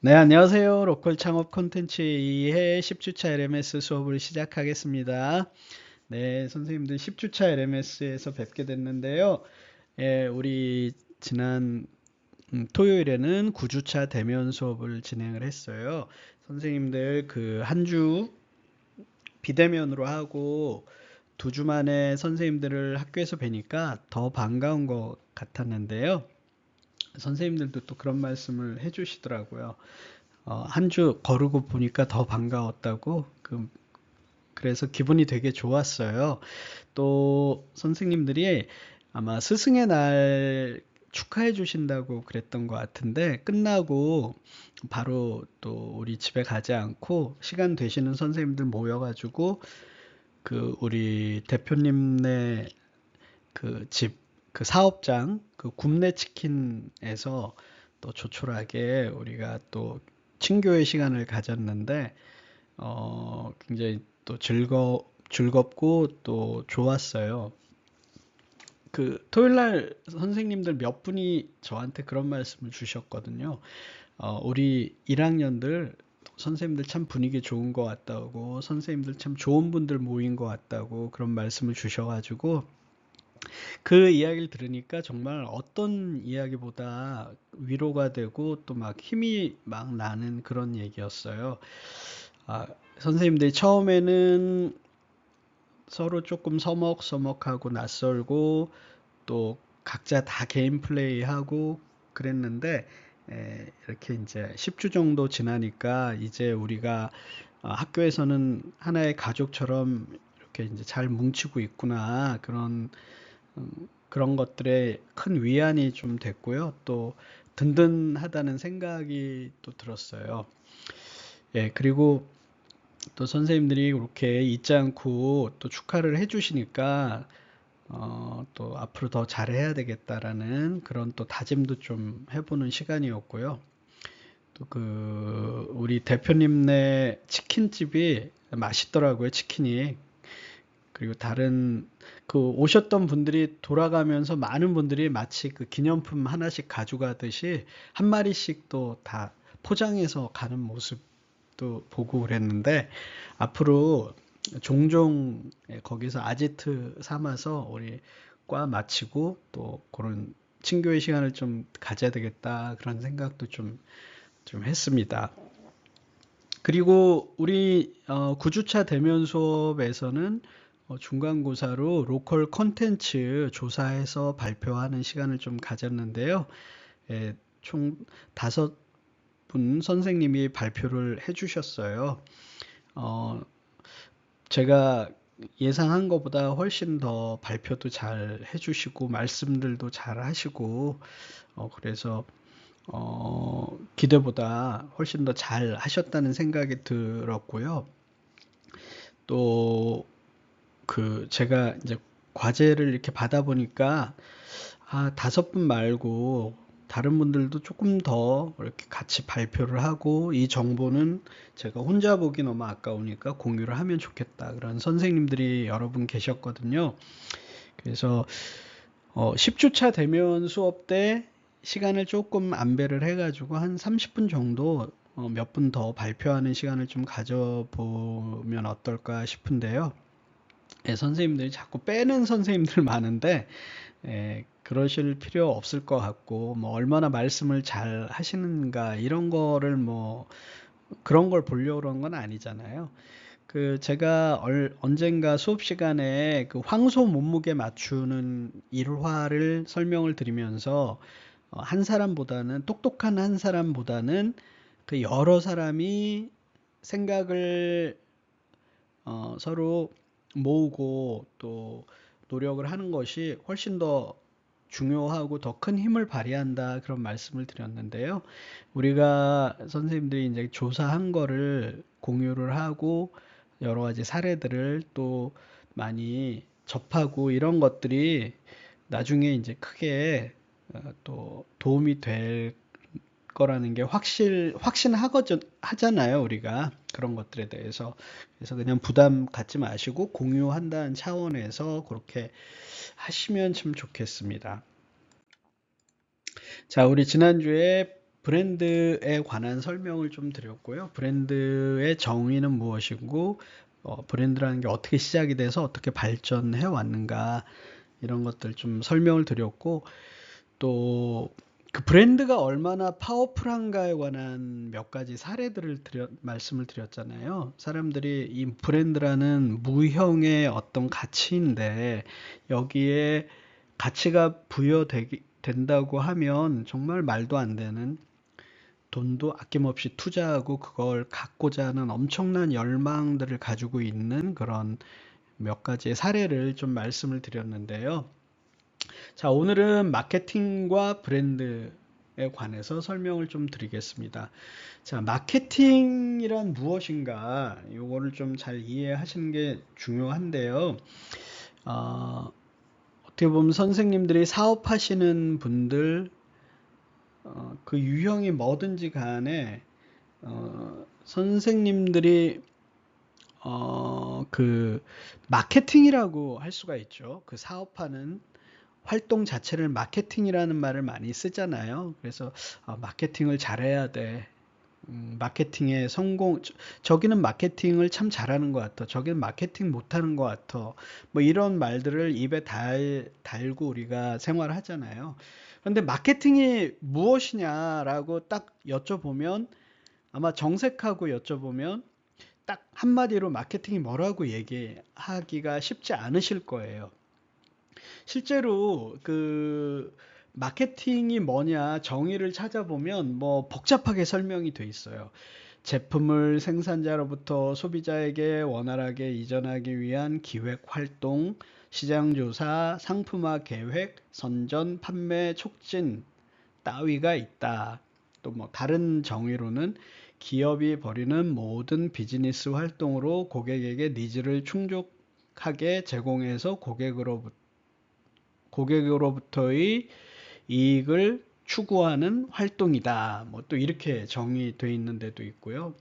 네, 안녕하세요. 로컬 창업 콘텐츠 2회 10주차 LMS 수업을 시작하겠습니다. 네, 선생님들 10주차 LMS에서 뵙게 됐는데요. 우리 지난 토요일에는 9주차 대면 수업을 진행을 했어요. 선생님들 그 한 주 비대면으로 하고 2주 만에 선생님들을 학교에서 뵈니까 더 반가운 것 같았는데요. 선생님들도 또 그런 말씀을 해주시더라고요. 한 주 거르고 보니까 더 반가웠다고 그래서 기분이 되게 좋았어요. 또 선생님들이 아마 스승의 날 축하해 주신다고 그랬던 것 같은데 끝나고 바로 또 우리 집에 가지 않고 시간 되시는 선생님들 모여가지고 그 우리 대표님네 그 집, 그 사업장, 그 굽네 치킨에서 또 조촐하게 우리가 또 친교의 시간을 가졌는데, 굉장히 또 즐겁고 또 좋았어요. 그 토요일 날 선생님들 몇 분이 저한테 그런 말씀을 주셨거든요. 우리 1학년들 선생님들 참 분위기 좋은 것 같다고, 선생님들 참 좋은 분들 모인 것 같다고 그런 말씀을 주셔가지고 그 이야기를 들으니까 정말 어떤 이야기보다 위로가 되고 또 막 힘이 막 나는 그런 얘기였어요. 아, 선생님들이 처음에는 서로 조금 서먹서먹하고 낯설고 또 각자 다 개인 플레이하고 그랬는데 이렇게 이제 10주 정도 지나니까 이제 우리가 학교에서는 하나의 가족처럼 이렇게 이제 잘 뭉치고 있구나 그런 것들에 큰 위안이 좀 됐고요. 또 든든하다는 생각이 또 들었어요. 그리고 또 선생님들이 이렇게 잊지 않고 또 축하를 해주시니까 또 앞으로 더 잘해야 되겠다라는 그런 또 다짐도 좀 해보는 시간이었고요. 또 우리 대표님네 치킨집이 맛있더라고요, 치킨이. 그리고 다른 오셨던 분들이 돌아가면서 많은 분들이 마치 그 기념품 하나씩 가져가듯이 한 마리씩 또 다 포장해서 가는 모습도 보고 그랬는데 앞으로 종종 거기서 아지트 삼아서 우리 과 마치고 또 그런 친교의 시간을 좀 가져야 되겠다 그런 생각도 좀 했습니다. 그리고 우리 9주차 대면 수업에서는 중간고사로 로컬 콘텐츠 조사해서 발표하는 시간을 좀 가졌는데요. 총 5분 선생님이 발표를 해주셨어요. 어, 제가 예상한 것보다 훨씬 더 발표도 잘 해주시고 말씀들도 잘 하시고 그래서 기대보다 훨씬 더 잘 하셨다는 생각이 들었고요. 또 제가 이제 과제를 이렇게 받아보니까 5분 말고 다른 분들도 조금 더 이렇게 같이 발표를 하고 이 정보는 제가 혼자 보기 너무 아까우니까 공유를 하면 좋겠다. 그런 선생님들이 여러 분 계셨거든요. 그래서 10주차 대면 수업 때 시간을 조금 안배를 해가지고 한 30분 정도 몇 분 더 발표하는 시간을 좀 가져보면 어떨까 싶은데요. 선생님들이 자꾸 빼는 선생님들 많은데 그러실 필요 없을 것 같고 뭐 얼마나 말씀을 잘 하시는가 이런 거를 뭐 그런 걸 보려고 그런 건 아니잖아요. 제가 언젠가 수업 시간에 그 황소 몸무게 맞추는 일화를 설명을 드리면서 한 사람보다는 똑똑한 한 사람보다는 그 여러 사람이 생각을 서로 모으고 또 노력을 하는 것이 훨씬 더 중요하고 더 큰 힘을 발휘한다 그런 말씀을 드렸는데요. 우리가 선생님들이 이제 조사한 거를 공유를 하고 여러 가지 사례들을 또 많이 접하고 이런 것들이 나중에 이제 크게 또 도움이 될 거라는 게 하잖아요, 우리가. 그런 것들에 대해서. 그래서 그냥 부담 갖지 마시고 공유한다는 차원에서 그렇게 하시면 참 좋겠습니다. 자, 우리 지난주에 브랜드에 관한 설명을 좀 드렸고요. 브랜드의 정의는 무엇이고, 브랜드라는 게 어떻게 시작이 돼서 어떻게 발전해 왔는가, 이런 것들 좀 설명을 드렸고, 또 그 브랜드가 얼마나 파워풀한가에 관한 몇 가지 사례들을 말씀을 드렸잖아요. 사람들이 이 브랜드라는 무형의 어떤 가치인데 여기에 가치가 부여된다고 하면 정말 말도 안 되는, 돈도 아낌없이 투자하고 그걸 갖고자 하는 엄청난 열망들을 가지고 있는 그런 몇 가지의 사례를 좀 말씀을 드렸는데요. 자, 오늘은 마케팅과 브랜드에 관해서 설명을 좀 드리겠습니다. 자, 마케팅이란 무엇인가? 이거를 좀 잘 이해하시는 게 중요한데요. 어떻게 보면 선생님들이 사업하시는 분들, 그 유형이 뭐든지 간에, 선생님들이 그 마케팅이라고 할 수가 있죠. 그 사업하는 활동 자체를 마케팅이라는 말을 많이 쓰잖아요. 그래서 마케팅을 잘해야 돼. 마케팅의 성공, 저기는 마케팅을 참 잘하는 것 같아. 저기는 마케팅 못하는 것 같아. 뭐 이런 말들을 입에 달고 우리가 생활하잖아요. 그런데 마케팅이 무엇이냐라고 딱 여쭤보면, 아마 정색하고 여쭤보면 딱 한마디로 마케팅이 뭐라고 얘기하기가 쉽지 않으실 거예요. 실제로 그 마케팅이 뭐냐 정의를 찾아보면 뭐 복잡하게 설명이 돼 있어요. 제품을 생산자로부터 소비자에게 원활하게 이전하기 위한 기획 활동, 시장 조사, 상품화 계획, 선전, 판매 촉진 따위가 있다. 또 뭐 다른 정의로는 기업이 벌이는 모든 비즈니스 활동으로 고객에게 니즈를 충족하게 제공해서 고객으로부터의 이익을 추구하는 활동이다. 뭐 또 이렇게 정의되어 있는 데도 있고요.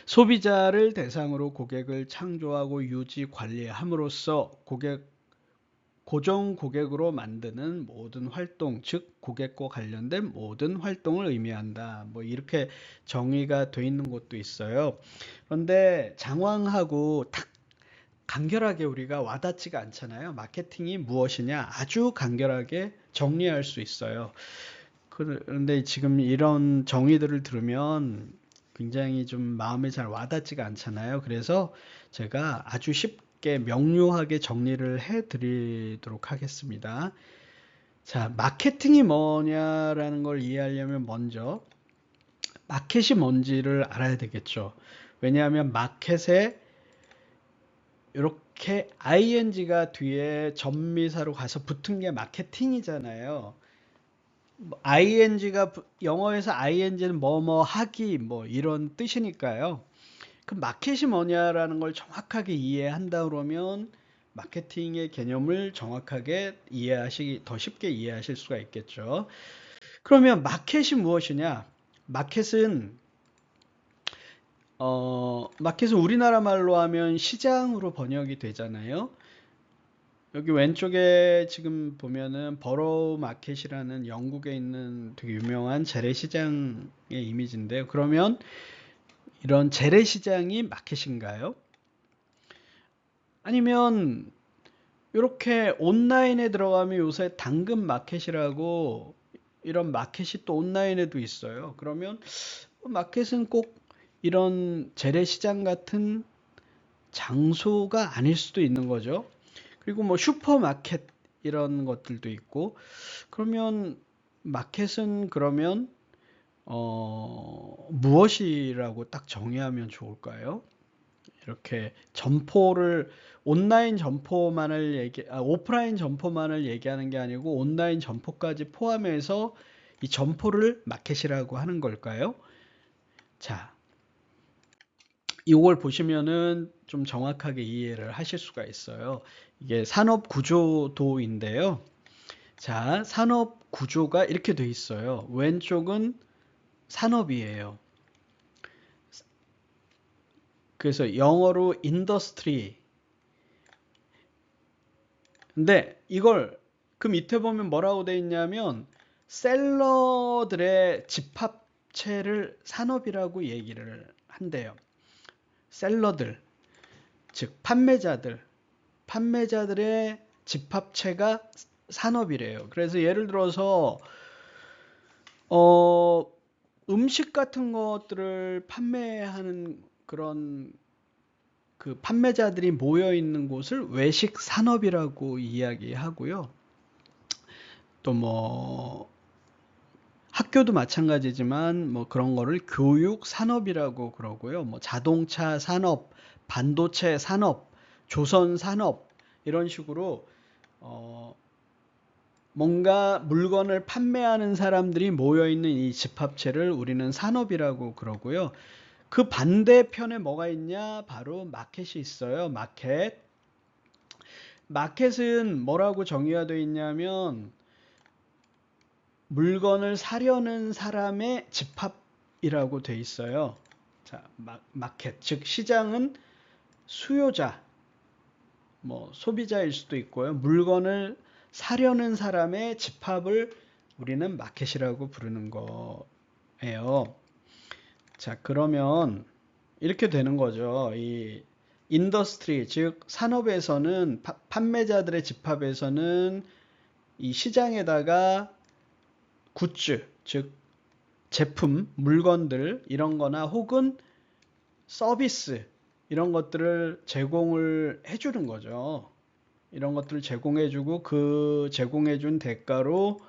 소비자를 대상으로 고객을 창조하고 유지 관리함으로써 고정 고객으로 만드는 모든 활동, 즉 고객과 관련된 모든 활동을 의미한다. 뭐 이렇게 정의가 되어 있는 곳도 있어요. 그런데 장황하고 탁 간결하게 우리가 와닿지가 않잖아요. 마케팅이 무엇이냐 아주 간결하게 정리할 수 있어요. 그런데 지금 이런 정의들을 들으면 굉장히 좀 마음에 잘 와닿지가 않잖아요. 그래서 제가 아주 쉽게 명료하게 정리를 해 드리도록 하겠습니다. 자, 마케팅이 뭐냐라는 걸 이해하려면 먼저 마켓이 뭔지를 알아야 되겠죠. 왜냐하면 마켓에 이렇게 ing가 뒤에 전미사로 가서 붙은 게 마케팅이잖아요. ing가 영어에서 ing는 뭐뭐 하기 뭐 이런 뜻이니까요. 그 마켓이 뭐냐라는 걸 정확하게 이해한다 그러면 마케팅의 개념을 정확하게 더 쉽게 이해하실 수가 있겠죠. 그러면 마켓이 무엇이냐? 마켓은 우리나라 말로 하면 시장으로 번역이 되잖아요. 여기 왼쪽에 지금 보면은 버로우 마켓이라는 영국에 있는 되게 유명한 재래시장의 이미지인데요. 그러면 이런 재래시장이 마켓인가요? 아니면 이렇게 온라인에 들어가면 요새 당근 마켓이라고 이런 마켓이 또 온라인에도 있어요. 그러면 마켓은 꼭 이런 재래시장 같은 장소가 아닐 수도 있는 거죠. 그리고 뭐 슈퍼마켓 이런 것들도 있고, 그러면 마켓은 그러면 무엇이라고 딱 정의하면 좋을까요? 이렇게 오프라인 점포만을 얘기하는 게 아니고 온라인 점포까지 포함해서 이 점포를 마켓이라고 하는 걸까요? 자, 이걸 보시면은 좀 정확하게 이해를 하실 수가 있어요. 이게 산업 구조도인데요. 자, 산업 구조가 이렇게 돼 있어요. 왼쪽은 산업이에요. 그래서 영어로 인더스트리. 근데 이걸 그 밑에 보면 뭐라고 돼 있냐면 셀러들의 집합체를 산업이라고 얘기를 한대요. 셀러들, 즉 판매자들의 집합체가 산업이래요. 그래서 예를 들어서 음식 같은 것들을 판매하는 그런 그 판매자들이 모여 있는 곳을 외식 산업이라고 이야기하고요. 또 뭐 학교도 마찬가지지만 뭐 그런 거를 교육 산업이라고 그러고요. 뭐 자동차 산업, 반도체 산업, 조선 산업 이런 식으로 뭔가 물건을 판매하는 사람들이 모여 있는 이 집합체를 우리는 산업이라고 그러고요. 그 반대편에 뭐가 있냐? 바로 마켓이 있어요. 마켓은 뭐라고 정의가 되어 있냐면 물건을 사려는 사람의 집합이라고 되어 있어요. 자, 마켓, 즉 시장은 수요자, 뭐 소비자일 수도 있고요. 물건을 사려는 사람의 집합을 우리는 마켓이라고 부르는 거예요. 자, 그러면 이렇게 되는 거죠. 이 인더스트리, 즉 산업에서는 판매자들의 집합에서는 이 시장에다가 굿즈, 즉 제품, 물건들 이런 거나 혹은 서비스 이런 것들을 제공을 해주는 거죠. 이런 것들을 제공해주고 그 제공해준 대가로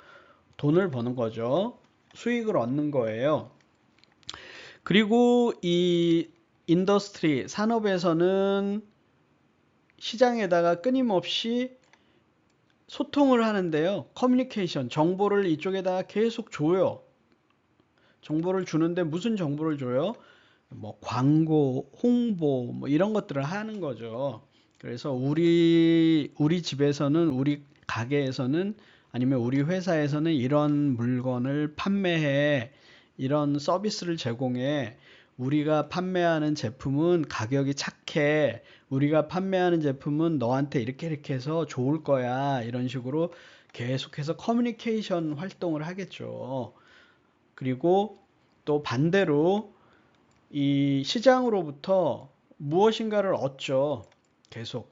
돈을 버는 거죠. 수익을 얻는 거예요. 그리고 이 인더스트리, 산업에서는 시장에다가 끊임없이 소통을 하는데요. 커뮤니케이션, 정보를 이쪽에다가 계속 줘요. 정보를 주는데 무슨 정보를 줘요? 뭐 광고, 홍보 뭐 이런 것들을 하는 거죠. 그래서 우리 집에서는 우리 가게에서는 아니면 우리 회사에서는 이런 물건을 판매해 이런 서비스를 제공해 우리가 판매하는 제품은 가격이 착해 우리가 판매하는 제품은 너한테 이렇게 해서 좋을 거야 이런 식으로 계속해서 커뮤니케이션 활동을 하겠죠. 그리고 또 반대로 이 시장으로부터 무엇인가를 얻죠. 계속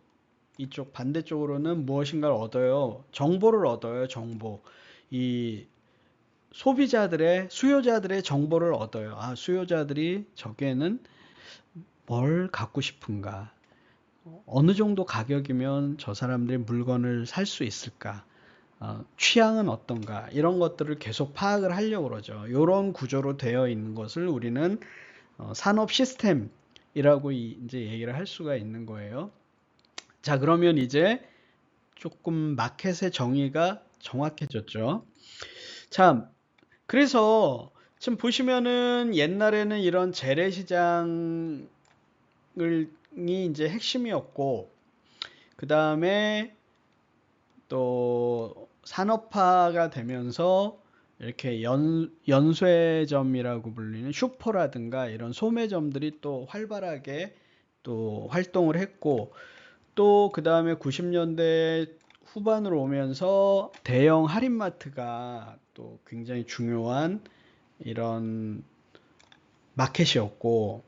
이쪽 반대쪽으로는 무엇인가를 얻어요. 정보를 얻어요. 정보. 이 소비자들의 수요자들의 정보를 얻어요. 아, 수요자들이 저기에는 뭘 갖고 싶은가? 어느 정도 가격이면 저 사람들이 물건을 살 수 있을까? 취향은 어떤가? 이런 것들을 계속 파악을 하려고 그러죠. 이런 구조로 되어 있는 것을 우리는 산업 시스템이라고 이제 얘기를 할 수가 있는 거예요. 자, 그러면 이제 조금 마켓의 정의가 정확해졌죠. 자, 그래서 지금 보시면은 옛날에는 이런 재래시장이 이제 핵심이었고, 그 다음에 또 산업화가 되면서 이렇게 연쇄점이라고 불리는 슈퍼라든가 이런 소매점들이 또 활발하게 또 활동을 했고 또 그 다음에 90년대 후반으로 오면서 대형 할인마트가 또 굉장히 중요한 이런 마켓이었고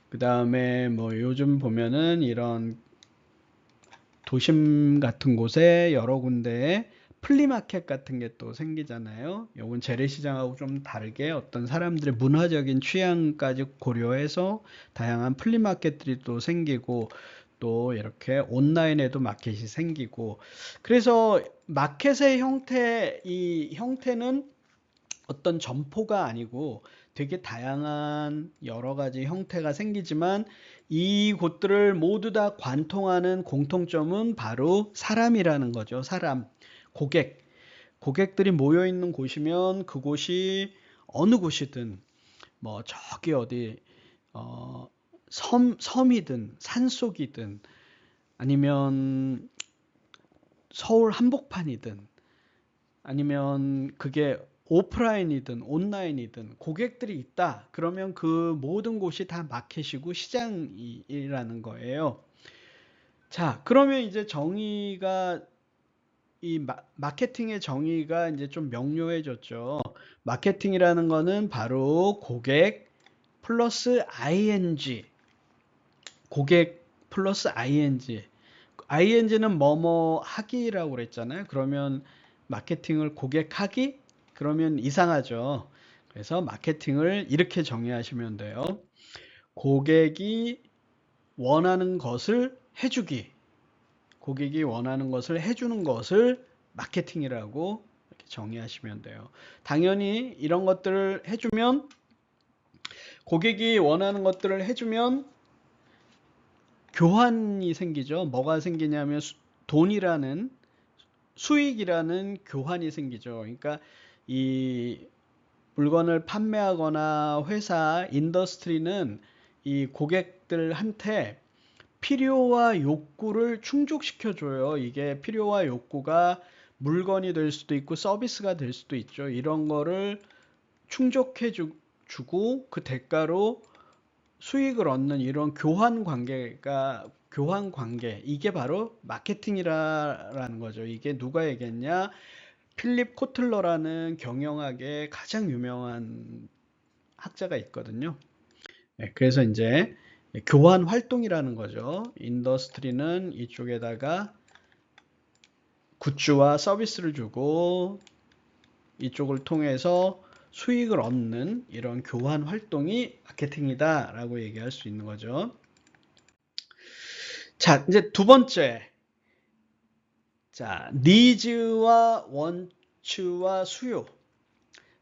그 다음에 뭐 요즘 보면은 이런 도심 같은 곳에 여러 군데에 플리마켓 같은 게 또 생기잖아요. 요건 재래시장하고 좀 다르게 어떤 사람들의 문화적인 취향까지 고려해서 다양한 플리마켓들이 또 생기고 또 이렇게 온라인에도 마켓이 생기고 그래서 마켓의 이 형태는 어떤 점포가 아니고 되게 다양한 여러 가지 형태가 생기지만 이 곳들을 모두 다 관통하는 공통점은 바로 사람이라는 거죠. 사람, 고객들이 모여 있는 곳이면 그곳이 어느 곳이든 뭐 저기 어디 섬이든 산속이든 아니면 서울 한복판이든 아니면 그게 오프라인이든 온라인이든 고객들이 있다. 그러면 그 모든 곳이 다 마켓이고 시장이라는 거예요. 자, 그러면 이제 정의가 이 마케팅의 정의가 이제 좀 명료해졌죠. 마케팅이라는 거는 바로 고객 플러스 ing, 고객 플러스 ing. ing는 뭐뭐 하기라고 그랬잖아요. 그러면 마케팅을 고객하기? 그러면 이상하죠. 그래서 마케팅을 이렇게 정의하시면 돼요. 고객이 원하는 것을 해주기. 고객이 원하는 것을 해주는 것을 마케팅이라고 이렇게 정의하시면 돼요. 당연히 이런 것들을 해주면, 고객이 원하는 것들을 해주면 교환이 생기죠. 뭐가 생기냐면 돈이라는, 수익이라는 교환이 생기죠. 그러니까 이 물건을 판매하거나 회사, 인더스트리는 이 고객들한테 필요와 욕구를 충족시켜줘요. 이게 필요와 욕구가 물건이 될 수도 있고 서비스가 될 수도 있죠. 이런 거를 충족해 주고 그 대가로 수익을 얻는 이런 교환 관계, 이게 바로 마케팅이라는 거죠. 이게 누가 얘기했냐? 필립 코틀러라는 경영학의 가장 유명한 학자가 있거든요. 네, 그래서 이제 교환 활동이라는 거죠. 인더스트리는 이쪽에다가 굿즈와 서비스를 주고 이쪽을 통해서 수익을 얻는 이런 교환 활동이 마케팅이다 라고 얘기할 수 있는 거죠. 자, 이제 두 번째. 자, 니즈와 원츠와 수요.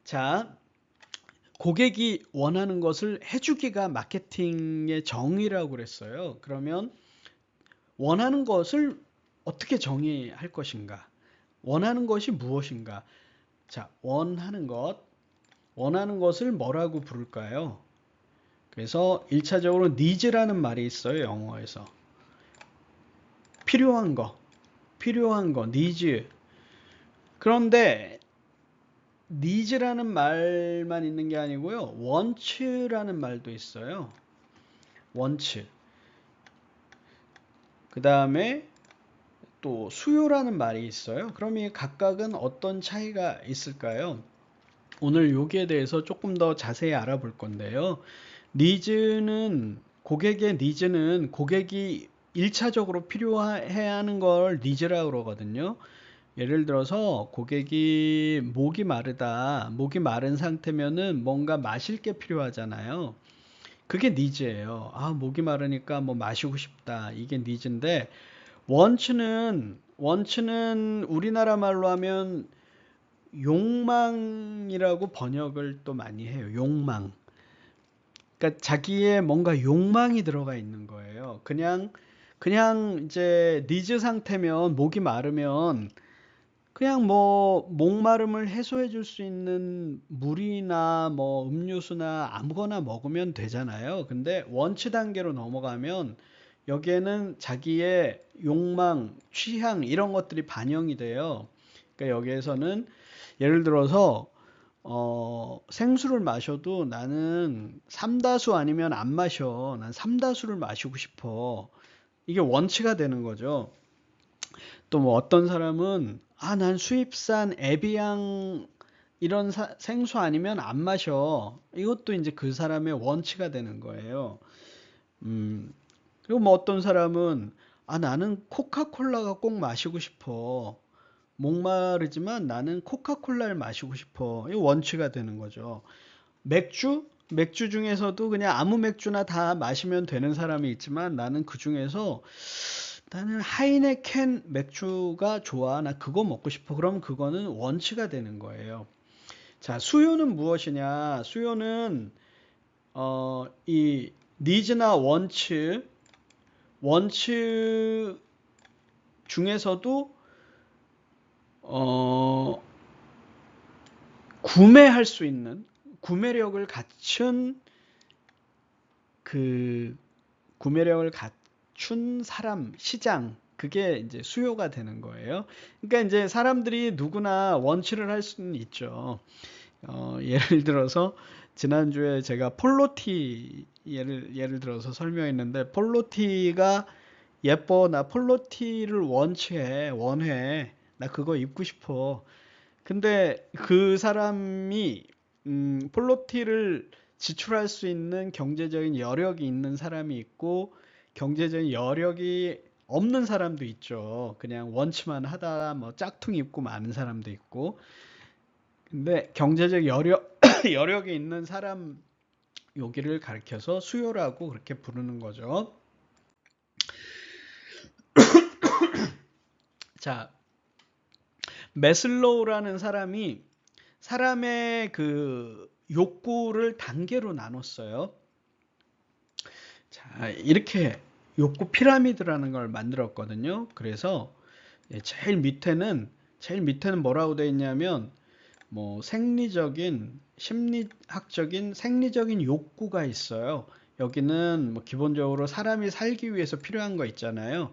자, 고객이 원하는 것을 해주기가 마케팅의 정의라고 그랬어요. 그러면 원하는 것을 어떻게 정의할 것인가? 원하는 것이 무엇인가? 자, 원하는 것을 뭐라고 부를까요? 그래서 1차적으로 needs라는 말이 있어요, 영어에서. 필요한 거, needs. 그런데 needs라는 말만 있는 게 아니고요, wants라는 말도 있어요. wants. 그 다음에 또 수요라는 말이 있어요. 그럼 이 각각은 어떤 차이가 있을까요? 오늘 여기에 대해서 조금 더 자세히 알아볼 건데요. 고객의 니즈는 고객이 1차적으로 필요해야 하는 걸 니즈라고 그러거든요. 예를 들어서 고객이 목이 마르다, 목이 마른 상태면은 뭔가 마실 게 필요하잖아요. 그게 니즈예요. 아, 목이 마르니까 뭐 마시고 싶다. 이게 니즈인데, 원츠는 우리나라 말로 하면 욕망이라고 번역을 또 많이 해요. 욕망. 그러니까 자기의 뭔가 욕망이 들어가 있는 거예요. 그냥 이제 니즈 상태면, 목이 마르면 그냥 뭐 목마름을 해소해 줄 수 있는 물이나 뭐 음료수나 아무거나 먹으면 되잖아요. 근데 원치 단계로 넘어가면 여기에는 자기의 욕망, 취향 이런 것들이 반영이 돼요. 그러니까 여기에서는 예를 들어서 생수를 마셔도 나는 삼다수 아니면 안 마셔. 난 삼다수를 마시고 싶어. 이게 원치가 되는 거죠. 또 뭐 어떤 사람은 난 수입산 에비앙 이런 생수 아니면 안 마셔. 이것도 이제 그 사람의 원치가 되는 거예요. 그리고 뭐 어떤 사람은 나는 코카콜라가 꼭 마시고 싶어. 목마르지만 나는 코카콜라를 마시고 싶어. 이 원치가 되는 거죠. 맥주 중에서도 그냥 아무 맥주나 다 마시면 되는 사람이 있지만 나는 하이네켄 맥주가 좋아. 나 그거 먹고 싶어. 그럼 그거는 원치가 되는 거예요. 자, 수요는 무엇이냐? 수요는 이 니즈나 원츠 중에서도 구매할 수 있는 구매력을 갖춘 사람, 시장, 그게 이제 수요가 되는 거예요. 그러니까 이제 사람들이 누구나 원치를 할 수는 있죠. 예를 들어서 지난주에 제가 폴로티 예를 들어서 설명했는데 폴로티가 예뻐, 나 폴로티를 원해. 나 그거 입고 싶어. 근데 그 사람이 폴로티를 지출할 수 있는 경제적인 여력이 있는 사람이 있고 경제적인 여력이 없는 사람도 있죠. 그냥 원치만 하다 뭐 짝퉁 입고 마는 사람도 있고. 근데 경제적 여력 여력이 있는 사람 여기를 가리켜서 수요라고 그렇게 부르는 거죠. 자, 메슬로우라는 사람이 사람의 그 욕구를 단계로 나눴어요. 자, 이렇게 욕구 피라미드라는 걸 만들었거든요. 그래서 제일 밑에는 뭐라고 되어 있냐면 뭐 생리적인, 심리학적인, 생리적인 욕구가 있어요. 여기는 뭐 기본적으로 사람이 살기 위해서 필요한 거 있잖아요.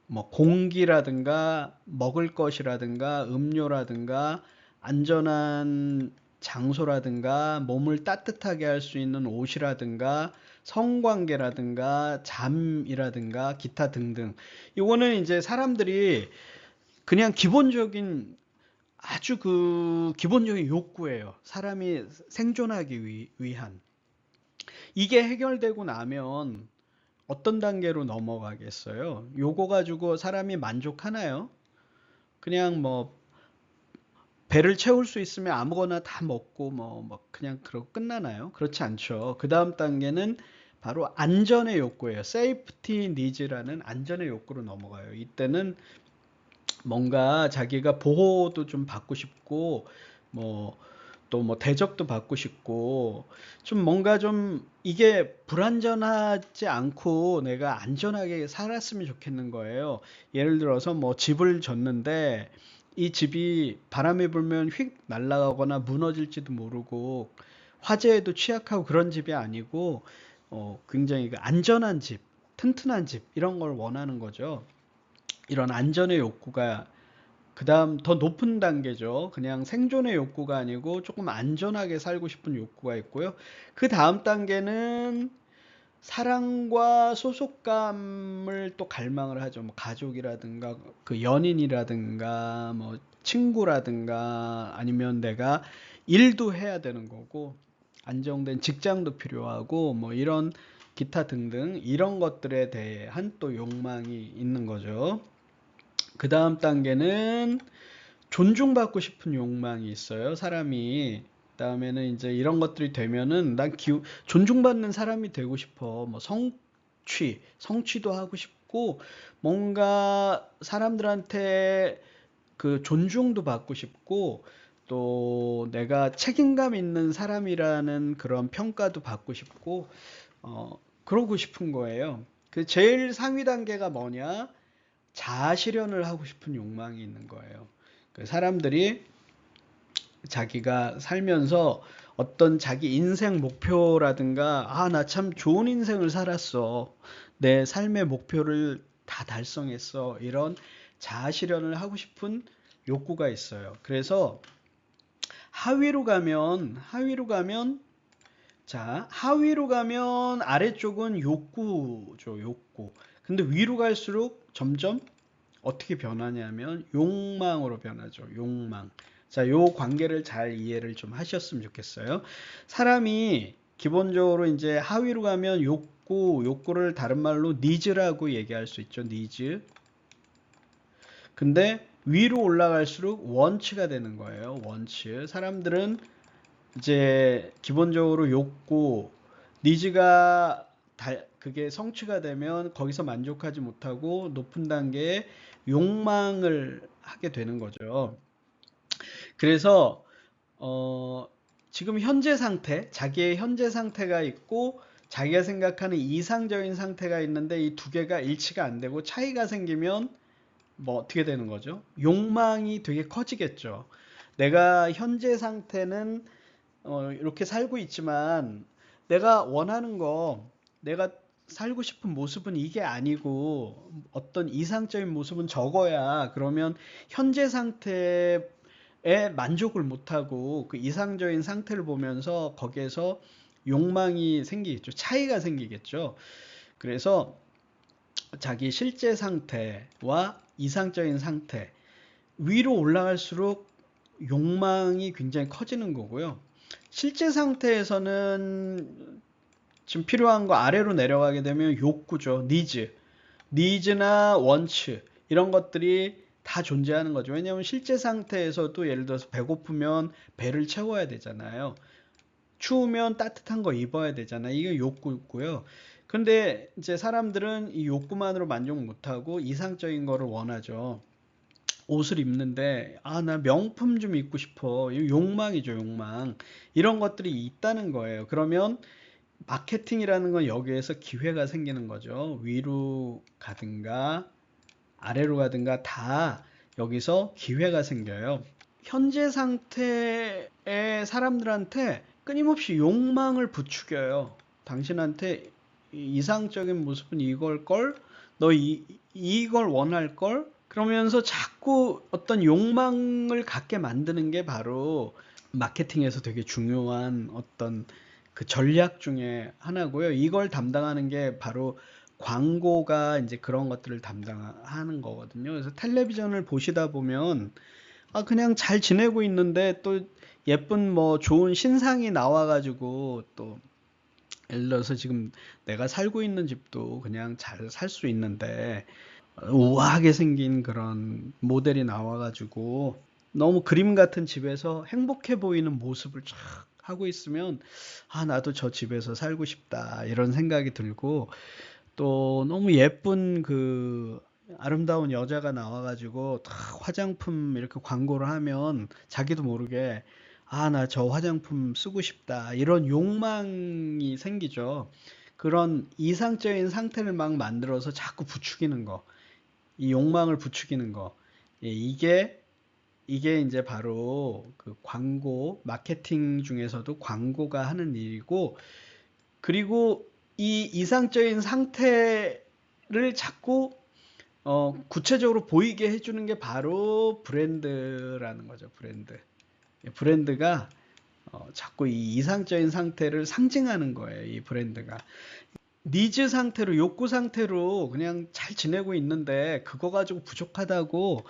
뭐 공기라든가 먹을 것이라든가 음료라든가 안전한 장소라든가 몸을 따뜻하게 할 수 있는 옷이라든가 성관계라든가 잠이라든가 기타 등등. 이거는 이제 사람들이 그냥 기본적인 아주 그 기본적인 욕구예요. 사람이 생존하기 위한. 이게 해결되고 나면 어떤 단계로 넘어가겠어요? 요거 가지고 사람이 만족하나요? 그냥 뭐 배를 채울 수 있으면 아무거나 다 먹고 뭐 그냥 그러고 끝나나요? 그렇지 않죠. 그 다음 단계는 바로 안전의 욕구예요. Safety Needs라는 안전의 욕구로 넘어가요. 이때는 뭔가 자기가 보호도 좀 받고 싶고 뭐 또 뭐 대접도 받고 싶고 좀 뭔가 좀 이게 불안전하지 않고 내가 안전하게 살았으면 좋겠는 거예요. 예를 들어서 뭐 집을 졌는데 이 집이 바람이 불면 휙 날아가거나 무너질지도 모르고 화재에도 취약하고 그런 집이 아니고 굉장히 그 안전한 집, 튼튼한 집 이런 걸 원하는 거죠. 이런 안전의 욕구가 그 다음 더 높은 단계죠. 그냥 생존의 욕구가 아니고 조금 안전하게 살고 싶은 욕구가 있고요. 그 다음 단계는 사랑과 소속감을 또 갈망을 하죠. 뭐 가족이라든가 그 연인이라든가 뭐 친구라든가 아니면 내가 일도 해야 되는 거고 안정된 직장도 필요하고 뭐 이런 기타 등등 이런 것들에 대한 또 욕망이 있는 거죠. 그 다음 단계는 존중받고 싶은 욕망이 있어요, 사람이. 그다음에는 이제 이런 것들이 되면은 존중받는 사람이 되고 싶어. 뭐 성취도 하고 싶고 뭔가 사람들한테 그 존중도 받고 싶고 또 내가 책임감 있는 사람이라는 그런 평가도 받고 싶고 그러고 싶은 거예요. 그 제일 상위 단계가 뭐냐? 자아 실현을 하고 싶은 욕망이 있는 거예요. 그 사람들이 자기가 살면서 어떤 자기 인생 목표라든가, 나 참 좋은 인생을 살았어. 내 삶의 목표를 다 달성했어. 이런 자아 실현을 하고 싶은 욕구가 있어요. 그래서 하위로 가면 아래쪽은 욕구죠, 욕구. 근데 위로 갈수록 점점 어떻게 변하냐면 욕망으로 변하죠. 욕망. 자, 요 관계를 잘 이해를 좀 하셨으면 좋겠어요. 사람이 기본적으로 이제 하위로 가면 욕구를 다른 말로 니즈라고 얘기할 수 있죠. 니즈. 근데 위로 올라갈수록 원치가 되는 거예요. 원치. 사람들은 이제 기본적으로 욕구, 니즈가 그게 성취가 되면 거기서 만족하지 못하고 높은 단계의 욕망을 하게 되는 거죠. 그래서 지금 현재 상태, 자기의 현재 상태가 있고 자기가 생각하는 이상적인 상태가 있는데 이 두 개가 일치가 안 되고 차이가 생기면 뭐 어떻게 되는 거죠? 욕망이 되게 커지겠죠. 내가 현재 상태는 이렇게 살고 있지만 내가 원하는 거, 내가 살고 싶은 모습은 이게 아니고 어떤 이상적인 모습은 저거야. 그러면 현재 상태에 만족을 못하고 그 이상적인 상태를 보면서 거기에서 욕망이 생기겠죠. 차이가 생기겠죠. 그래서 자기 실제 상태와 이상적인 상태, 위로 올라갈수록 욕망이 굉장히 커지는 거고요. 실제 상태에서는 지금 필요한 거 아래로 내려가게 되면 욕구죠. 니즈나 원츠 이런 것들이 다 존재하는 거죠. 왜냐하면 실제 상태에서도 예를 들어서 배고프면 배를 채워야 되잖아요. 추우면 따뜻한 거 입어야 되잖아요. 이게 욕구고요. 근데 이제 사람들은 이 욕구만으로 만족 못하고 이상적인 거를 원하죠. 옷을 입는데 나 명품 좀 입고 싶어. 이 욕망이죠, 욕망. 이런 것들이 있다는 거예요. 그러면 마케팅이라는 건 여기에서 기회가 생기는 거죠. 위로 가든가 아래로 가든가 다 여기서 기회가 생겨요. 현재 상태의 사람들한테 끊임없이 욕망을 부추겨요. 당신한테 이상적인 모습은 이걸걸? 너 이걸 원할걸? 그러면서 자꾸 어떤 욕망을 갖게 만드는 게 바로 마케팅에서 되게 중요한 어떤 그 전략 중에 하나고요. 이걸 담당하는 게 바로 광고가 이제 그런 것들을 담당하는 거거든요. 그래서 텔레비전을 보시다 보면 그냥 잘 지내고 있는데 또 예쁜 뭐 좋은 신상이 나와가지고 또 예를 들어서 지금 내가 살고 있는 집도 그냥 잘 살 수 있는데 우아하게 생긴 그런 모델이 나와가지고 너무 그림 같은 집에서 행복해 보이는 모습을 쫙 하고 있으면 나도 저 집에서 살고 싶다 이런 생각이 들고 또 너무 예쁜 그 아름다운 여자가 나와가지고 다 화장품 이렇게 광고를 하면 자기도 모르게 나 저 화장품 쓰고 싶다 이런 욕망이 생기죠. 그런 이상적인 상태를 막 만들어서 자꾸 부추기는 거, 이 욕망을 부추기는 거, 이게 이제 바로 그 광고, 마케팅 중에서도 광고가 하는 일이고, 그리고 이 이상적인 상태를 자꾸 구체적으로 보이게 해주는 게 바로 브랜드라는 거죠. 브랜드가 자꾸 이 이상적인 상태를 상징하는 거예요. 이 브랜드가. 니즈 상태로, 욕구 상태로 그냥 잘 지내고 있는데 그거 가지고 부족하다고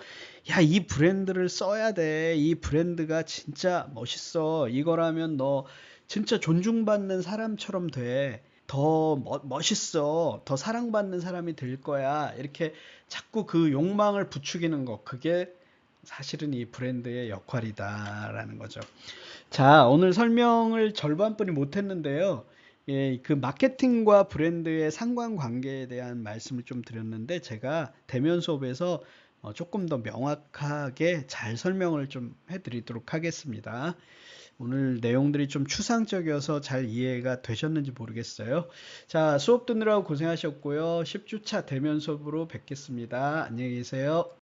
야, 이 브랜드를 써야 돼. 이 브랜드가 진짜 멋있어. 이거라면 너 진짜 존중받는 사람처럼 돼. 더 멋있어. 더 사랑받는 사람이 될 거야. 이렇게 자꾸 그 욕망을 부추기는 거. 그게 사실은 이 브랜드의 역할이다라는 거죠. 자, 오늘 설명을 절반뿐이 못했는데요. 예, 그 마케팅과 브랜드의 상관관계에 대한 말씀을 좀 드렸는데 제가 대면 수업에서 조금 더 명확하게 잘 설명을 좀 해드리도록 하겠습니다. 오늘 내용들이 좀 추상적이어서 잘 이해가 되셨는지 모르겠어요. 자, 수업 듣느라고 고생하셨고요. 10주차 대면 수업으로 뵙겠습니다. 안녕히 계세요.